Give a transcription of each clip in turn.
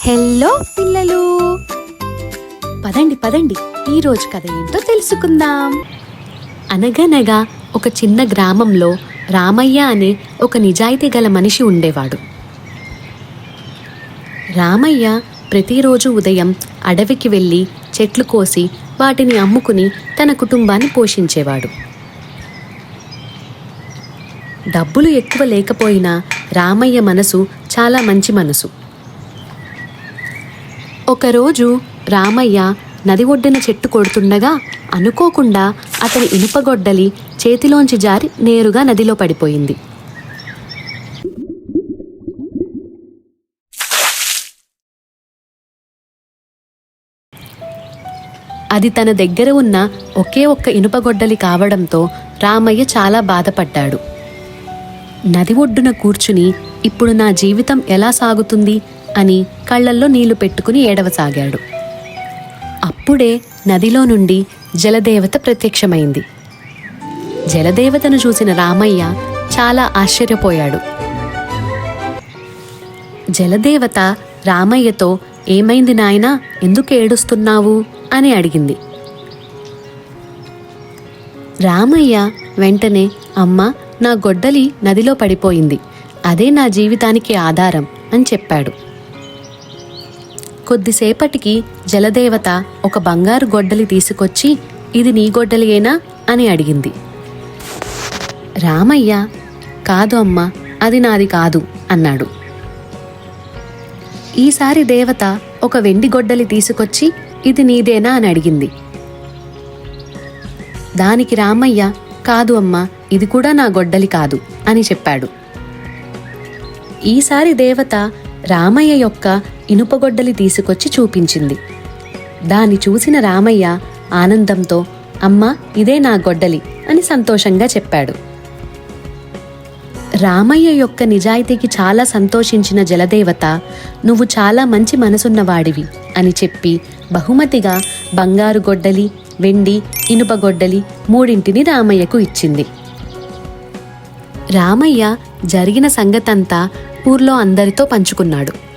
Hello పిల్లలు, పదండి పదండి, ఈరోజు కథ ఏంటో తెలుసుకుందాం. అనగనగా ఒక చిన్న గ్రామంలో రామయ్య అనే ఒక నిజాయితీ గల మనిషి ఉండేవాడు. రామయ్య ప్రతిరోజు ఉదయం అడవికి వెళ్ళి చెట్లు కోసి వాటిని అమ్ముకుని తన కుటుంబాన్ని పోషించేవాడు. డబ్బులు ఎక్కువ లేకపోయినా రామయ్య మనసు చాలా మంచి మనసు. ఒకరోజు రామయ్య నది ఒడ్డున చెట్టు కొడుతుండగా అనుకోకుండా అతని ఇనుపగొడ్డలి చేతిలోంచి జారి నేరుగా నదిలో పడిపోయింది. అది తన దగ్గర ఉన్న ఒకే ఒక్క ఇనుపగొడ్డలి కావడంతో రామయ్య చాలా బాధపడ్డాడు. నది ఒడ్డున కూర్చుని ఇప్పుడు నా జీవితం ఎలా సాగుతుంది అని కళ్ళల్లో నీళ్లు పెట్టుకుని ఏడవసాగాడు. అప్పుడే నదిలో నుండి జలదేవత ప్రత్యక్షమైంది. జలదేవతను చూసిన రామయ్య చాలా ఆశ్చర్యపోయాడు. జలదేవత రామయ్యతో, "ఏమైంది నాయనా, ఎందుకు ఏడుస్తున్నావు?" అని అడిగింది. రామయ్య వెంటనే, "అమ్మా, నా గొడ్డలి నదిలో పడిపోయింది, అదే నా జీవితానికి ఆధారం" అని చెప్పాడు. కొద్దిసేపటికి జలదేవత ఒక బంగారు గొడ్డలి తీసుకొచ్చి, "ఇది నీ గొడ్డలియేనా?" అని అడిగింది. రామయ్య, "కాదు అమ్మా, అది నాది కాదు" అన్నాడు. ఈసారి దేవత ఒక వెండి గొడ్డలి తీసుకొచ్చి, "ఇది నీదేనా?" అని అడిగింది. దానికి రామయ్య, "కాదు అమ్మా, ఇది కూడా నా గొడ్డలి కాదు" అని చెప్పాడు. ఈసారి దేవత రామయ్య యొక్క ఇనుపగొడ్డలి తీసుకొచ్చి చూపించింది. దాన్ని చూసిన రామయ్య ఆనందంతో, "అమ్మా, ఇదే నా గొడ్డలి" అని సంతోషంగా చెప్పాడు. రామయ్య యొక్క నిజాయితీకి చాలా సంతోషించిన జలదేవత, "నువ్వు చాలా మంచి మనసున్నవాడివి" అని చెప్పి బహుమతిగా బంగారు గొడ్డలి, వెండి, ఇనుపగొడ్డలి మూడింటిని రామయ్యకు ఇచ్చింది. రామయ్య జరిగిన సంగతంతా ఊర్లో అందరితో పంచుకున్నాడు.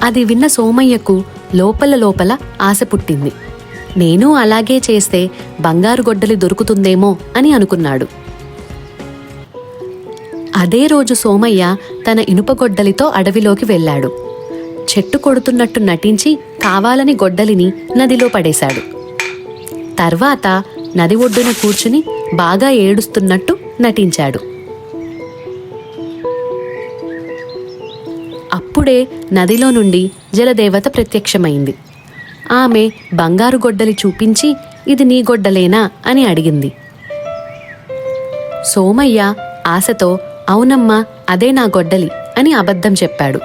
అది విన్న సోమయ్యకు లోపల లోపల ఆశ పుట్టింది. నేను అలాగే చేస్తే బంగారు గొడ్డలి దొరుకుతుందేమో అని అనుకున్నాడు. అదే రోజు సోమయ్య తన ఇనుపగొడ్డలితో అడవిలోకి వెళ్ళాడు. చెట్టు కొడుతున్నట్టు నటించి కావాలని గొడ్డలిని నదిలో పడేశాడు. తర్వాత నది ఒడ్డున కూర్చుని బాగా ఏడుస్తున్నట్టు నటించాడు. అప్పుడే నదిలో నుండి జలదేవత ప్రత్యక్షమైంది. ఆమె బంగారు గొడ్డలి చూపించి, "ఇది నీ గొడ్డలేనా?" అని అడిగింది. సోమయ్య ఆశతో, "అవునమ్మా, అదే నా గొడ్డలి" అని అబద్ధం చెప్పాడు.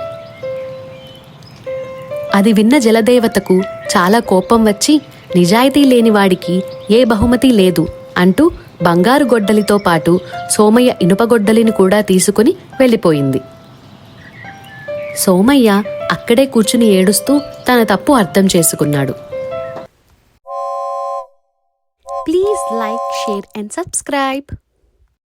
అది విన్న జలదేవతకు చాలా కోపం వచ్చి, "నిజాయితీ లేని వాడికి ఏ బహుమతి లేదు" అంటూ బంగారు గొడ్డలితో పాటు సోమయ్య ఇనుపగొడ్డలిని కూడా తీసుకుని వెళ్ళిపోయింది. సోమయ్య అక్కడే కూర్చుని ఏడుస్తూ తన తప్పు అర్థం చేసుకున్నాడు. Please like, share and subscribe.